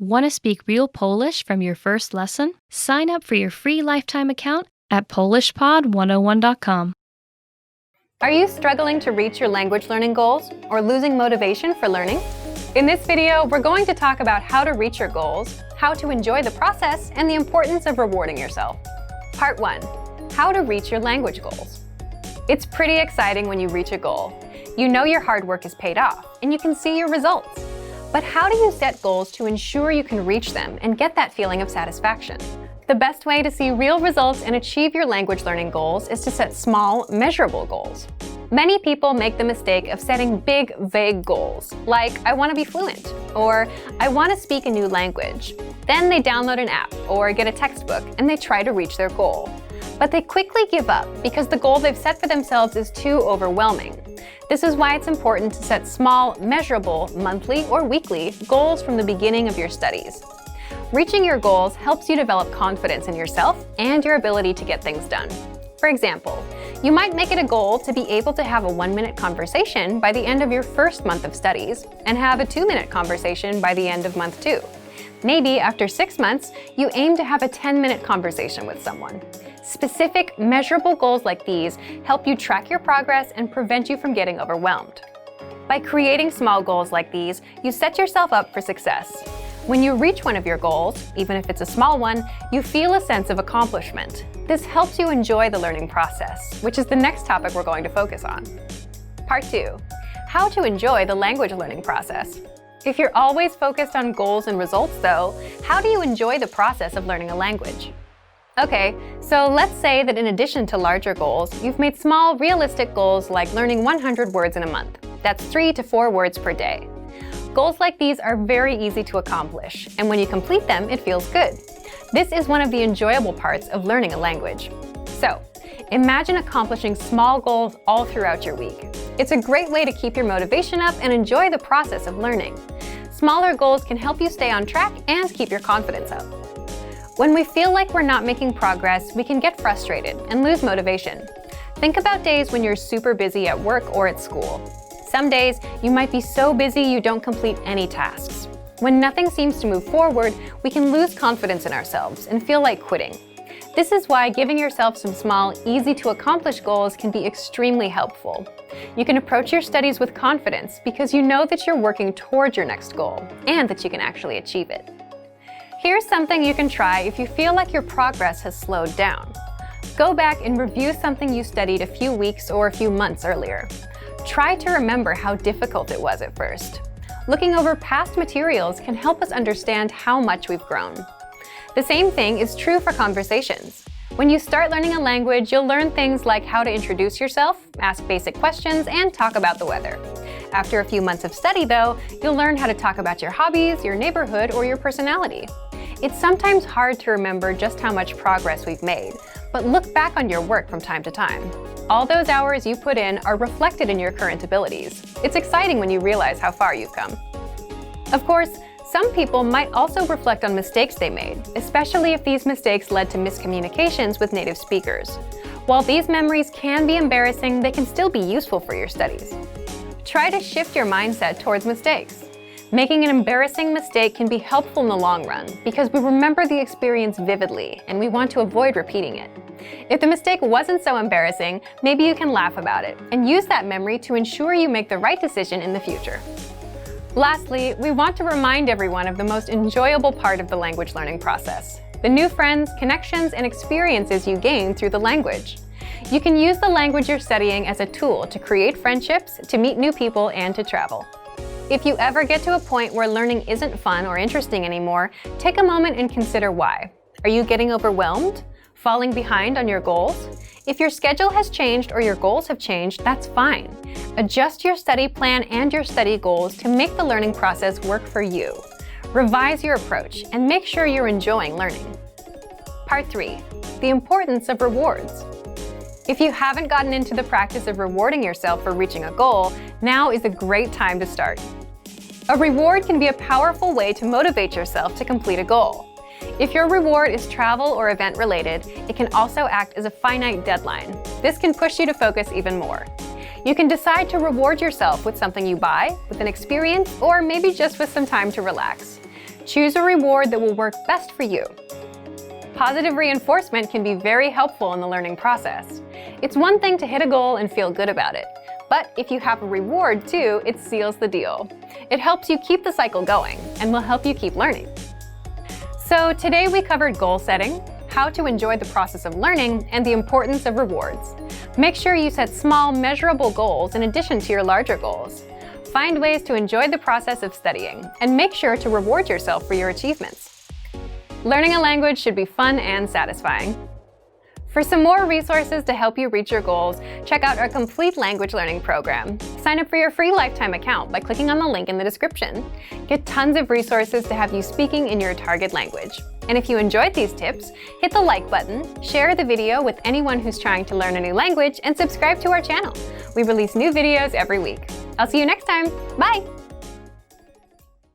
Want to speak real Polish from your first lesson? Sign up for your free lifetime account at polishpod101.com. Are you struggling to reach your language learning goals or losing motivation for learning? In this video, we're going to talk about how to reach your goals, how to enjoy the process, and the importance of rewarding yourself. Part 1. How to reach your language goals. It's pretty exciting when you reach a goal. You know your hard work is paid off, and you can see your results. But how do you set goals to ensure you can reach them and get that feeling of satisfaction? The best way to see real results and achieve your language learning goals is to set small, measurable goals. Many people make the mistake of setting big, vague goals, like I want to be fluent, or I want to speak a new language. Then they download an app or get a textbook and they try to reach their goal. But they quickly give up because the goal they've set for themselves is too overwhelming. This is why it's important to set small, measurable, monthly or weekly goals from the beginning of your studies. Reaching your goals helps you develop confidence in yourself and your ability to get things done. For example, you might make it a goal to be able to have a 1-minute conversation by the end of your first month of studies and have a 2-minute conversation by the end of month 2. Maybe after 6 months, you aim to have a 10-minute conversation with someone. Specific, measurable goals like these help you track your progress and prevent you from getting overwhelmed. By creating small goals like these, you set yourself up for success. When you reach one of your goals, even if it's a small one, you feel a sense of accomplishment. This helps you enjoy the learning process, which is the next topic we're going to focus on. Part 2. How to enjoy the language learning process. If you're always focused on goals and results, though, how do you enjoy the process of learning a language? Okay, so let's say that in addition to larger goals, you've made small, realistic goals like learning 100 words in a month. That's 3 to 4 words per day. Goals like these are very easy to accomplish, and when you complete them, it feels good. This is one of the enjoyable parts of learning a language. So, imagine accomplishing small goals all throughout your week. It's a great way to keep your motivation up and enjoy the process of learning. Smaller goals can help you stay on track and keep your confidence up. When we feel like we're not making progress, we can get frustrated and lose motivation. Think about days when you're super busy at work or at school. Some days, you might be so busy you don't complete any tasks. When nothing seems to move forward, we can lose confidence in ourselves and feel like quitting. This is why giving yourself some small, easy-to-accomplish goals can be extremely helpful. You can approach your studies with confidence because you know that you're working towards your next goal and that you can actually achieve it. Here's something you can try if you feel like your progress has slowed down. Go back and review something you studied a few weeks or a few months earlier. Try to remember how difficult it was at first. Looking over past materials can help us understand how much we've grown. The same thing is true for conversations. When you start learning a language, you'll learn things like how to introduce yourself, ask basic questions, and talk about the weather. After a few months of study, though, you'll learn how to talk about your hobbies, your neighborhood, or your personality. It's sometimes hard to remember just how much progress we've made, but look back on your work from time to time. All those hours you put in are reflected in your current abilities. It's exciting when you realize how far you've come. Of course, some people might also reflect on mistakes they made, especially if these mistakes led to miscommunications with native speakers. While these memories can be embarrassing, they can still be useful for your studies. Try to shift your mindset towards mistakes. Making an embarrassing mistake can be helpful in the long run because we remember the experience vividly and we want to avoid repeating it. If the mistake wasn't so embarrassing, maybe you can laugh about it and use that memory to ensure you make the right decision in the future. Lastly, we want to remind everyone of the most enjoyable part of the language learning process: the new friends, connections, and experiences you gain through the language. You can use the language you're studying as a tool to create friendships, to meet new people, and to travel. If you ever get to a point where learning isn't fun or interesting anymore, take a moment and consider why. Are you getting overwhelmed? Falling behind on your goals? If your schedule has changed or your goals have changed, that's fine. Adjust your study plan and your study goals to make the learning process work for you. Revise your approach and make sure you're enjoying learning. Part 3. The importance of rewards. If you haven't gotten into the practice of rewarding yourself for reaching a goal, now is a great time to start. A reward can be a powerful way to motivate yourself to complete a goal. If your reward is travel or event related, it can also act as a finite deadline. This can push you to focus even more. You can decide to reward yourself with something you buy, with an experience, or maybe just with some time to relax. Choose a reward that will work best for you. Positive reinforcement can be very helpful in the learning process. It's one thing to hit a goal and feel good about it, but if you have a reward too, it seals the deal. It helps you keep the cycle going and will help you keep learning. So today we covered goal setting, how to enjoy the process of learning, and the importance of rewards. Make sure you set small, measurable goals in addition to your larger goals. Find ways to enjoy the process of studying, and make sure to reward yourself for your achievements. Learning a language should be fun and satisfying. For some more resources to help you reach your goals, check out our complete language learning program. Sign up for your free lifetime account by clicking on the link in the description. Get tons of resources to have you speaking in your target language. And if you enjoyed these tips, hit the like button, share the video with anyone who's trying to learn a new language, and subscribe to our channel. We release new videos every week. I'll see you next time. Bye!